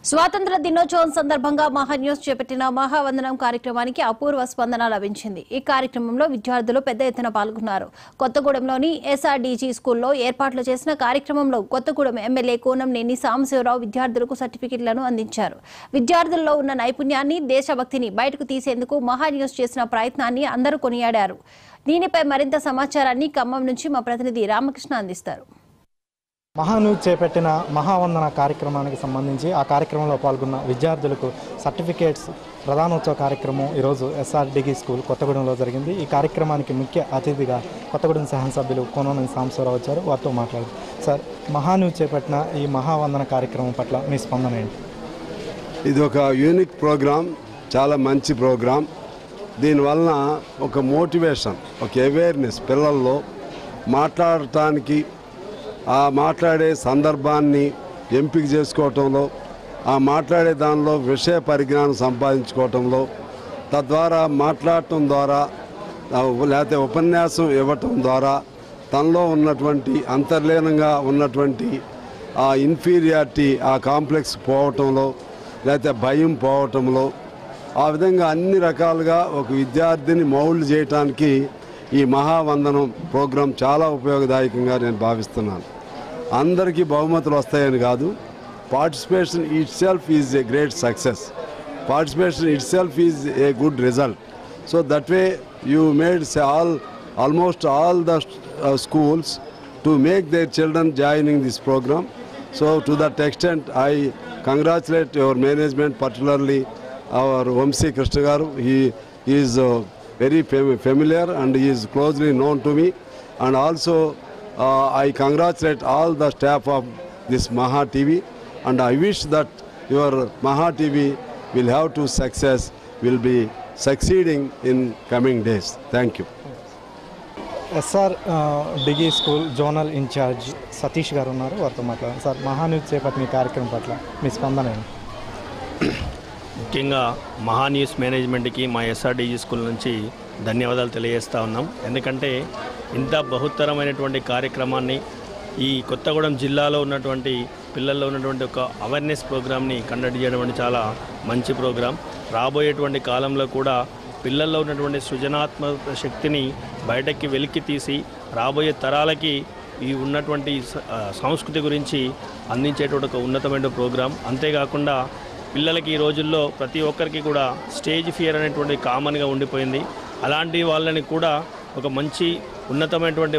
స్వాతంత్ర దినోత్సవం సందర్భంగా మహాన్యూస్ చేపట్టిన మహావందనం కార్యక్రమానికి అపూర్వ స్పందన లభించింది. ఈ కార్యక్రమంలో విద్యార్థులు పెద్ద ఎత్తున పాల్గొన్నారు. కొత్తగూడెంలోని ఎస్ఆర్డీజీ స్కూల్లో ఏర్పాట్లు చేసిన కార్యక్రమంలో కొత్తగూడెం ఎమ్మెల్యే కోనంనేని సాంబశివరావు విద్యార్థులకు సర్టిఫికెట్లను అందించారు. విద్యార్థుల్లో ఉన్న నైపుణ్యాన్ని, దేశభక్తిని బయటకు తీసేందుకు మహాన్యూస్ చేసిన ప్రయత్నాన్ని అందరూ కొనియాడారు. దీనిపై మరింత సమాచారాన్ని ఖమ్మం నుంచి మా ప్రతినిధి రామకృష్ణ అందిస్తారు. మహాన్యూస్ చేపట్టిన మహావందన కార్యక్రమానికి సంబంధించి ఆ కార్యక్రమంలో పాల్గొన్న విద్యార్థులకు సర్టిఫికేట్స్ ప్రధానోత్సవ కార్యక్రమం ఈరోజు ఎస్ఆర్డీజీ స్కూల్ కొత్తగూడెంలో జరిగింది. ఈ కార్యక్రమానికి ముఖ్య అతిథిగా కొత్తగూడెం శాసనసభ్యులు కోనంనేని సాంబశివరావు వచ్చారు. వారితో మాట్లాడారు. సార్, మహాన్యూస్ చేపట్టిన ఈ మహావందన కార్యక్రమం పట్ల మీ స్పందన ఏంటి? ఇది ఒక యూనిక్ ప్రోగ్రాం, చాలా మంచి ప్రోగ్రాం. దీనివలన ఒక మోటివేషన్, ఒక అవేర్నెస్ పిల్లల్లో మాట్లాడటానికి, ఆ మాట్లాడే సందర్భాన్ని ఎంపిక చేసుకోవటంలో, ఆ మాట్లాడే దానిలో విషయ పరిజ్ఞానం సంపాదించుకోవటంలో, తద్వారా మాట్లాడటం ద్వారా లేకపోతే ఉపన్యాసం ఇవ్వటం ద్వారా తనలో ఉన్నటువంటి అంతర్లీనంగా ఉన్నటువంటి ఆ ఇన్ఫీరియారిటీ, ఆ కాంప్లెక్స్ పోవటంలో, లేకపోతే భయం పోవటంలో, ఆ విధంగా అన్ని రకాలుగా ఒక విద్యార్థిని మౌల్డ్ చేయటానికి ఈ మహావందనం ప్రోగ్రాం చాలా ఉపయోగదాయకంగా నేను భావిస్తున్నాను. అందరికీ బహుమతులు వస్తాయని కాదు, participation it self is a great success. Participation it self is a good result. So that way you made almost all the schools to make their children joining this program. So to that extent I congratulate your management, particularly our Vamsi Krishna garu. He is very familiar and he is closely known to me, and also I congratulate all the staff of this Maha TV, and I wish that your Maha TV will have to success, will be succeeding in coming days. Thank you. SRDG school zonal incharge Satish గారు ఉన్నారు. వారితో మాట్లాడారు. Sir, Maha News చేపట్టిన కార్యక్రమం పట్ల మీ స్పందన ఏంటి? ముఖ్యంగా మహాన్యూస్ మేనేజ్మెంట్కి మా ఎస్ఆర్డీజీ స్కూల్ నుంచి ధన్యవాదాలు తెలియజేస్తూ ఉన్నాం. ఎందుకంటే ఇంత బహుత్తరమైనటువంటి కార్యక్రమాన్ని ఈ కొత్తగూడెం జిల్లాలో ఉన్నటువంటి పిల్లల్లో ఉన్నటువంటి ఒక అవేర్నెస్ ప్రోగ్రామ్ని కండక్ట్ చేయడం అంటే చాలా మంచి ప్రోగ్రాం. రాబోయేటువంటి కాలంలో కూడా పిల్లల్లో ఉన్నటువంటి సృజనాత్మక శక్తిని బయటకి వెలికి తీసి రాబోయే తరాలకి ఈ ఉన్నటువంటి సంస్కృతి గురించి అందించేటువంటి ఒక ఉన్నతమైన ప్రోగ్రాం. అంతేకాకుండా పిల్లలకి ఈ రోజుల్లో ప్రతి ఒక్కరికి కూడా స్టేజ్ ఫియర్ అనేటువంటి కామన్గా ఉండిపోయింది. అలాంటి వాళ్ళని కూడా ఒక మంచి ఉన్నతమైనటువంటి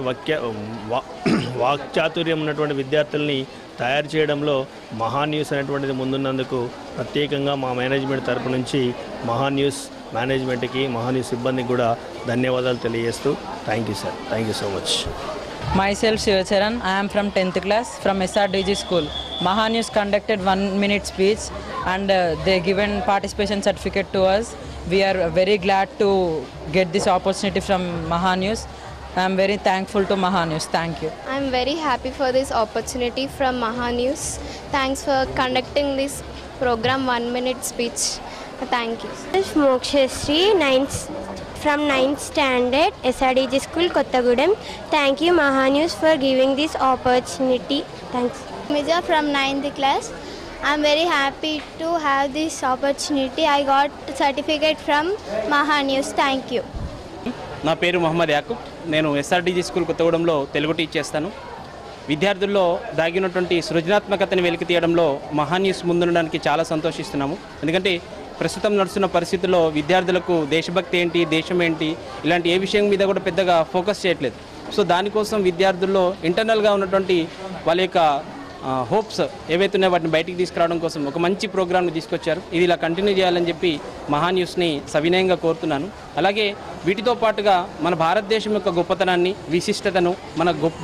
వాక్చాతుర్యం ఉన్నటువంటి విద్యార్థుల్ని తయారు చేయడంలో మహాన్యూస్ అనేటువంటిది ముందున్నందుకు ప్రత్యేకంగా మా మేనేజ్మెంట్ తరపు నుంచి మహాన్యూస్ మేనేజ్మెంట్కి, మహాన్యూస్ సిబ్బందికి కూడా ధన్యవాదాలు తెలియజేస్తూ thank you sir. Thank you so much. Myself Shivacharan, I am from 10th class from SRDG school. Mahanews conducted 1-minute speech and they given participation certificate to us. We are very glad to get this opportunity from Mahanews. I am very thankful to Mahanews. Thank you. I am very happy for this opportunity from Mahanews. Thanks for conducting this program 1-minute speech. Thank you. Mokshasri, from 9th standard, SRDG School, Kottagudem. Thank you, Mahanews, for giving this opportunity. Thanks. Mija from 9th class. I'm very happy to have this opportunity. I got certificate from Mahanews. Thank you. నా పేరు మొహమ్మద్ యాకూబ్. నేను SRDG school కొత్తగూడెంలో Telugu teach చేస్తాను. విద్యార్థుల్లో దాగినటువంటి సృజనాత్మకతని వెలికి తీయడంలో మహాన్యూస్ ముందుండడానికి చాలా సంతోషిస్తున్నాము. ఎందుకంటే ప్రస్తుతం నడుస్తున్న పరిస్థితుల్లో విద్యార్థులకు దేశభక్తి ఏంటి, దేశం ఏంటి, ఇలాంటి ఏ విషయం మీద కూడా పెద్దగా ఫోకస్ చేయట్లేదు. సో దానికోసం విద్యార్థుల్లో ఇంటర్నల్గా ఉన్నటువంటి వాళ్ళ యొక్క హోప్స్ ఏవైతే ఉన్నాయో వాటిని బయటికి తీసుకురావడం కోసం ఒక మంచి ప్రోగ్రామ్ని తీసుకొచ్చారు. ఇది ఇలా కంటిన్యూ చేయాలని చెప్పి మహాన్యూస్ని సవినయంగా కోరుతున్నాను. అలాగే వీటితో పాటుగా మన భారతదేశం యొక్క గొప్పతనాన్ని, విశిష్టతను,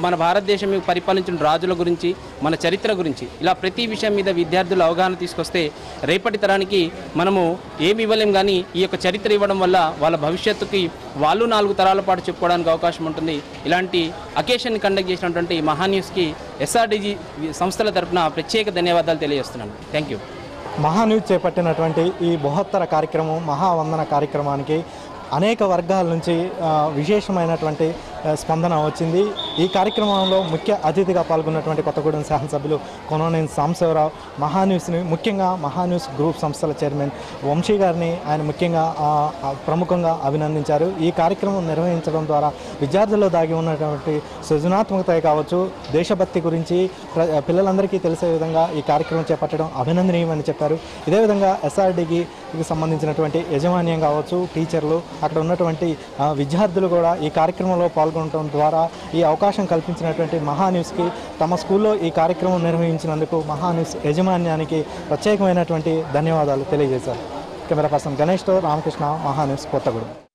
మన భారతదేశం పరిపాలించిన రాజుల గురించి, మన చరిత్ర గురించి ఇలా ప్రతి విషయం మీద విద్యార్థులు అవగాహన తీసుకొస్తే రేపటి తరానికి మనము ఏమి ఇవ్వలేం, కానీ ఈ యొక్క చరిత్ర ఇవ్వడం వల్ల వాళ్ళ భవిష్యత్తుకి వాళ్ళు 4 తరాల పాటు చెప్పుకోవడానికి అవకాశం ఉంటుంది. ఇలాంటి అకేషన్ని కండక్ట్ చేసినటువంటి మహాన్యూస్కి ఎస్ఆర్డీజీ సంస్థల తరఫున ప్రత్యేక ధన్యవాదాలు తెలియజేస్తున్నాను. Thank you. మహాన్యూస్ చేపట్టినటువంటి ఈ బృహత్తర కార్యక్రమం మహావందన కార్యక్రమానికి అనేక వర్గాల నుంచి విశేషమైనటువంటి స్పందన వచ్చింది. ఈ కార్యక్రమంలో ముఖ్య అతిథిగా పాల్గొన్నటువంటి కొత్తగూడెం శాసనసభ్యులు కొననేని సాంబశివరావు మహాన్యూస్ని, ముఖ్యంగా మహాన్యూస్ గ్రూప్ సంస్థల చైర్మన్ వంశీ గారిని ఆయన ముఖ్యంగా ప్రముఖంగా అభినందించారు. ఈ కార్యక్రమం నిర్వహించడం ద్వారా విద్యార్థుల్లో దాగి ఉన్నటువంటి సృజనాత్మకత కావచ్చు, దేశభక్తి గురించి పిల్లలందరికీ తెలిసే విధంగా ఈ కార్యక్రమం చేపట్టడం అభినందనీయమని చెప్పారు. ఇదే విధంగా ఎస్ఆర్డికి సంబంధించినటువంటి యాజమాన్యం కావచ్చు, టీచర్లు, అక్కడ ఉన్నటువంటి విద్యార్థులు కూడా ఈ కార్యక్రమంలో పాల్గొనడం ద్వారా ఈ అవకాశం కల్పించినటువంటి మహాన్యూస్కి, తమ స్కూల్లో ఈ కార్యక్రమం నిర్వహించినందుకు మహాన్యూస్ యాజమాన్యానికి ప్రత్యేకమైనటువంటి ధన్యవాదాలు తెలియజేశారు. కెమెరా పర్సన్ గణేష్తో రామకృష్ణ, మహాన్యూస్, కొత్తగూడెం.